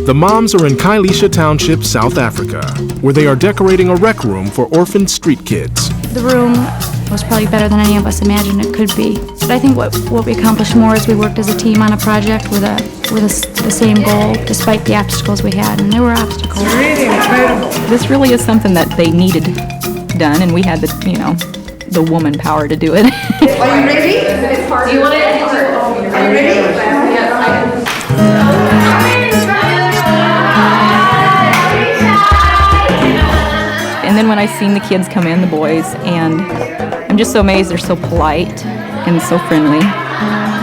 The moms are in Kailisha Township, South Africa, where they are decorating a rec room for orphaned street kids. The room was probably better than any of us imagined it could be. But I think what we accomplished more is we worked as a team on a project with the same goal, despite the obstacles we had, and there were obstacles. Really incredible. This really is something that they needed done, and we had the woman power to do it. Are you ready? Do you want it? Are you ready? And then when I seen the kids come in, the boys, and I'm just so amazed they're so polite and so friendly.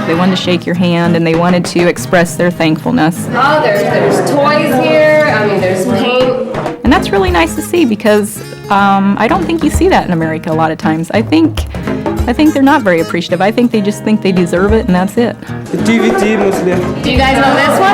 They wanted to shake your hand and they wanted to express their thankfulness. Oh, there's toys here. I mean, there's paint. And that's really nice to see because I don't think you see that in America a lot of times. I think they're not very appreciative. I think they just think they deserve it and that's it. DVD Muslim. Do you guys know this one?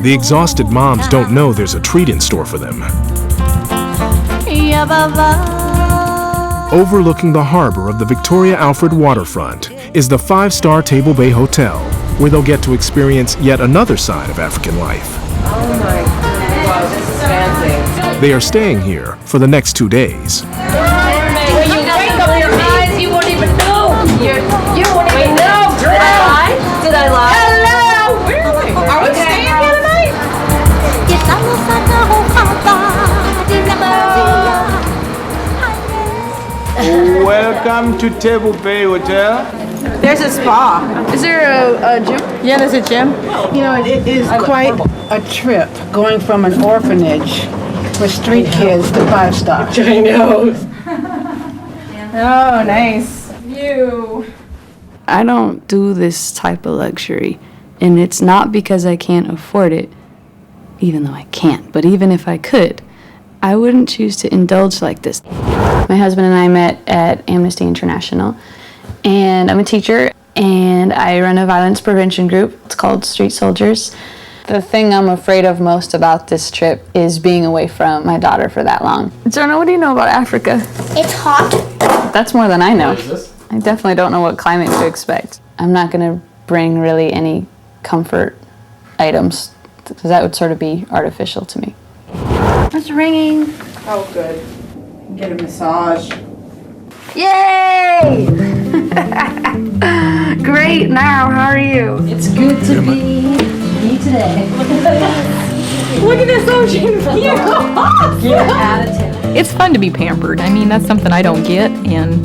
The exhausted moms don't know there's a treat in store for them. Overlooking the harbor of the Victoria Alfred waterfront is the 5-star Table Bay Hotel, where they'll get to experience yet another side of African life. Oh my God, wow, this is fancy. They are staying here for the next 2 days. When you wake up your eyes, you won't even know. You won't even know. Did I lie? Did I lie? Hello! Really? Are we staying here tonight? Welcome to Table Bay Hotel. There's a spa. Is there a gym? Yeah, there's a gym. You know, it is quite a trip going from an orphanage for street kids to 5-star. I know. Oh, nice. View. I don't do this type of luxury, and it's not because I can't afford it, even though I can't. But even if I could, I wouldn't choose to indulge like this. My husband and I met at Amnesty International, and I'm a teacher, and I run a violence prevention group. It's called Street Soldiers. The thing I'm afraid of most about this trip is being away from my daughter for that long. Jonah, what do you know about Africa? It's hot. That's more than I know. I definitely don't know what climate to expect. I'm not going to bring really any comfort items, because that would sort of be artificial to me. It's ringing. Oh, good. Get a massage. Yay! Great, now, how are you? It's good to be me today. Look at this ocean view! It's fun to be pampered. I mean, that's something I don't get, and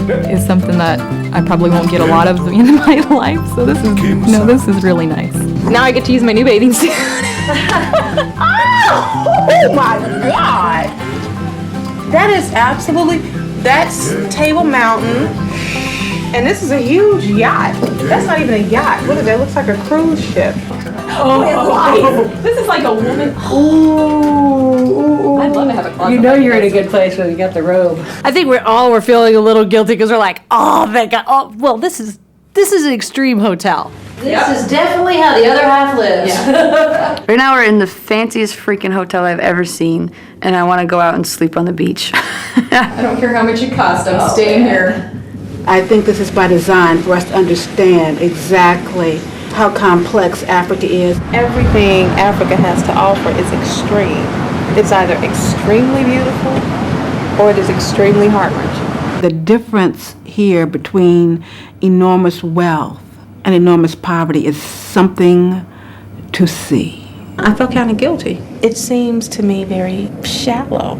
it's something that I probably won't get a lot of in my life. So this is really nice. Now I get to use my new bathing suit. Oh my God! That is absolutely, that's Table Mountain, and this is a huge yacht. That's not even a yacht. What is that? It looks like a cruise ship. Oh, this is like a woman. Ooh. I'd love to have a closet. You know you're in a good place when you got the robe. I think we're feeling a little guilty because we're like, oh my God, oh well, this is an extreme hotel. This is definitely how the other half lives. Right now we're in the fanciest freaking hotel I've ever seen, and I want to go out and sleep on the beach. I don't care how much it costs. I'm staying here. I think this is by design for us to understand exactly how complex Africa is. Everything Africa has to offer is extreme. It's either extremely beautiful or it is extremely heart-wrenching. The difference here between enormous wealth and enormous poverty is something to see. I feel kind of guilty. It seems to me very shallow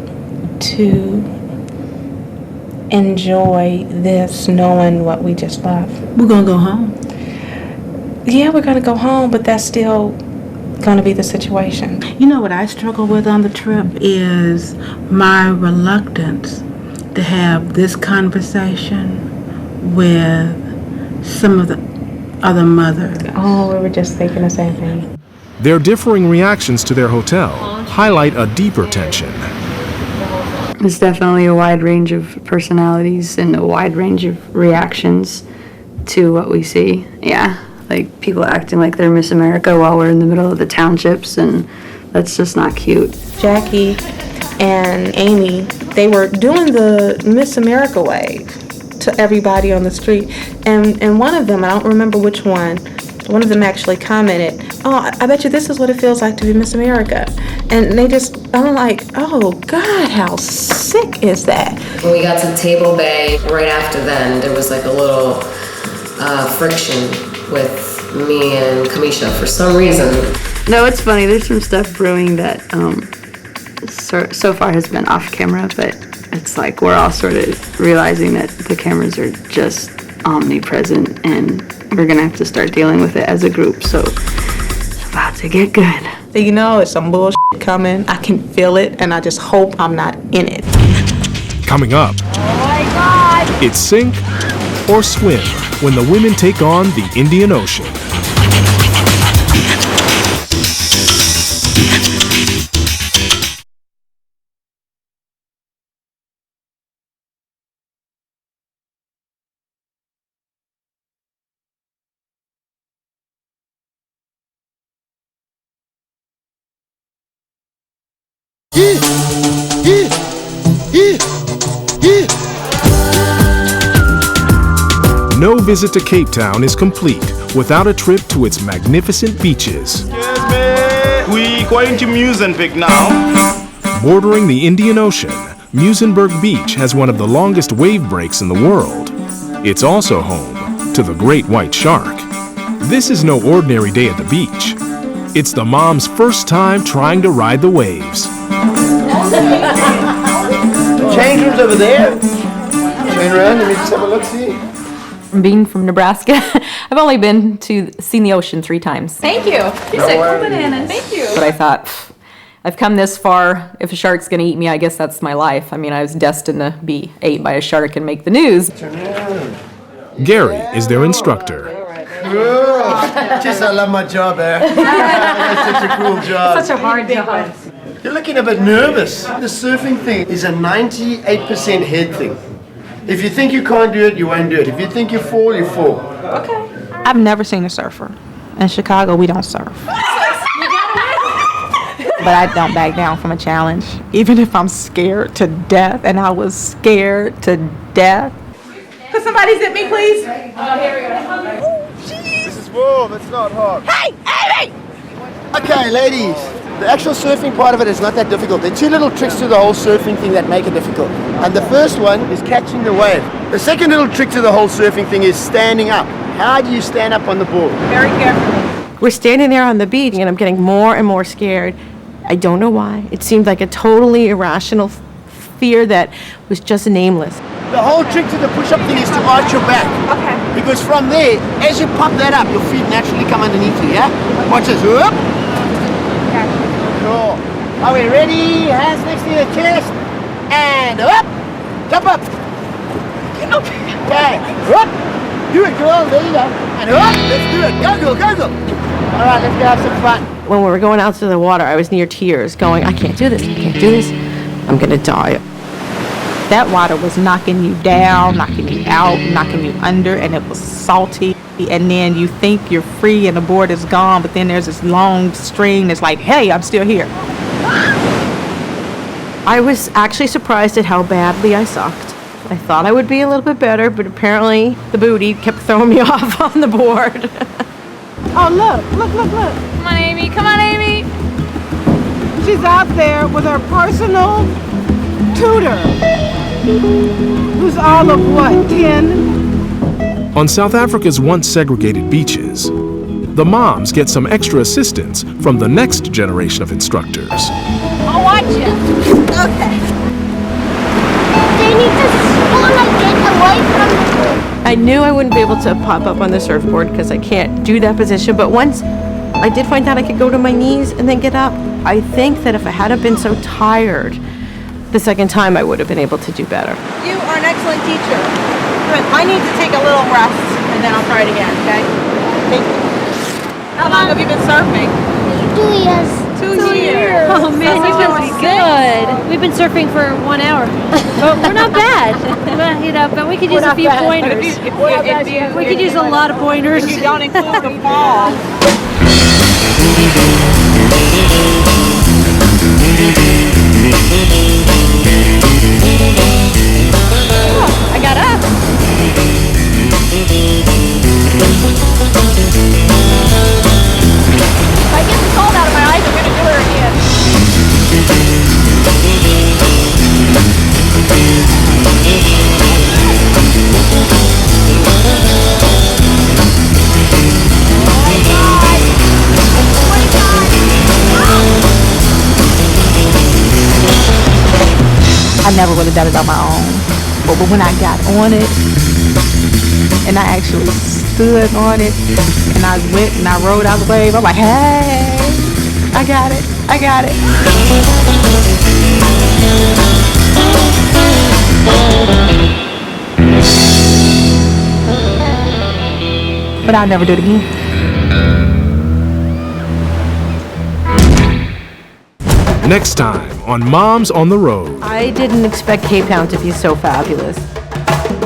to enjoy this knowing what we just love. We're gonna go home. Yeah, we're gonna go home, but that's still gonna be the situation. You know what I struggle with on the trip is my reluctance to have this conversation with some of the other mothers. Oh, we were just thinking the same thing. Their differing reactions to their hotel highlight a deeper tension. It's definitely a wide range of personalities and a wide range of reactions to what we see. Yeah, like people acting like they're Miss America while we're in the middle of the townships, and that's just not cute. Jackie and Amy, they were doing the Miss America wave to everybody on the street. And one of them, I don't remember which one of them actually commented, "Oh, I bet you this is what it feels like to be Miss America." And I'm like, oh God, how sick is that? When we got to Table Bay, right after then, there was like a little friction with me and Kamisha for some reason. No, it's funny. There's some stuff brewing that so far has been off camera, but it's like we're all sort of realizing that the cameras are just omnipresent, and we're gonna have to start dealing with it as a group. So it's about to get good. You know, it's some bullshit coming. I can feel it, and I just hope I'm not in it. Coming up, it's sink or swim when the women take on the Indian Ocean. No visit to Cape Town is complete without a trip to its magnificent beaches. Excuse me. We going to Muizenberg now. Bordering the Indian Ocean, Muizenberg Beach has one of the longest wave breaks in the world. It's also home to the great white shark. This is no ordinary day at the beach. It's the mom's first time trying to ride the waves. Change rooms over there. Turn around, let me just have a look, see. Being from Nebraska, I've only been to seen the ocean 3 times. Thank you. She said cool bananas. Thank you. But I thought, I've come this far. If a shark's gonna eat me, I guess that's my life. I mean, I was destined to be ate by a shark and make the news. Gary is their instructor. Just, I love my job, It's such a cool job. Such a hard job. You're looking a bit nervous. The surfing thing is a 98% head thing. If you think you can't do it, you won't do it. If you think you fall, you fall. Okay. I've never seen a surfer. In Chicago, we don't surf. But I don't back down from a challenge, even if I'm scared to death, and I was scared to death. Could somebody zip me, please? Oh, here we go. This is warm, it's not hot. Hey, Amy! Okay, ladies. The actual surfing part of it is not that difficult. There are 2 little tricks to the whole surfing thing that make it difficult. And the first one is catching the wave. The second little trick to the whole surfing thing is standing up. How do you stand up on the board? Very carefully. We're standing there on the beach, and I'm getting more and more scared. I don't know why. It seemed like a totally irrational fear that was just nameless. The whole trick to the push-up thing is to arch your back. Okay. Because from there, as you pop that up, your feet naturally come underneath you, yeah? Watch this. Whoop. Cool. Are we ready? Hands next to your chest. And up. Jump up. Okay. Up. Do it, girl. There you go. And up. Let's do it. Go, girl. Go, girl. All right, let's go have some fun. When we were going out to the water, I was near tears going, I can't do this. I can't do this. I'm going to die. That water was knocking you down, knocking you out, knocking you under, and it was salty. And then you think you're free and the board is gone, but then there's this long string that's like, hey, I'm still here. I was actually surprised at how badly I sucked. I thought I would be a little bit better, but apparently the booty kept throwing me off on the board. Oh, look. Come on, Amy. Come on, Amy. She's out there with her personal tutor, who's all of what, 10? On South Africa's once segregated beaches, the moms get some extra assistance from the next generation of instructors. I'll watch you. Okay. They need to spoon and get away from I knew I wouldn't be able to pop up on the surfboard because I can't do that position, but once I did find out I could go to my knees and then get up, I think that if I hadn't been so tired the second time, I would have been able to do better. You are an excellent teacher. Good. I need to take a little rest and then I'll try it again, okay? Thank you. How long have you been surfing? 2 years. 2 years. Oh man, you've been good. We've been surfing for 1 hour, but we're not bad. But we could use a few pointers. We could use a lot of pointers. You don't include the fall. I got up. If I get the cold out of my eyes, I'm gonna do her again. I never would have done it on my own. But when I got on it, and I actually stood on it, and I went and I rode out the wave, I'm like, hey, I got it, I got it. But I'll never do it again. Next time on Moms on the Road. I didn't expect Cape Town to be so fabulous.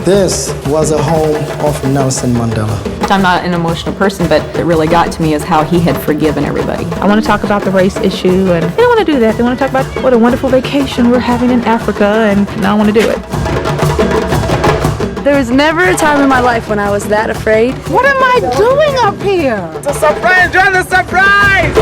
This was a home of Nelson Mandela. I'm not an emotional person, but it really got to me is how he had forgiven everybody. I want to talk about the race issue, and they don't want to do that. They want to talk about what a wonderful vacation we're having in Africa, and I don't want to do it. There was never a time in my life when I was that afraid. What am I doing up here? It's a surprise! Enjoy the surprise!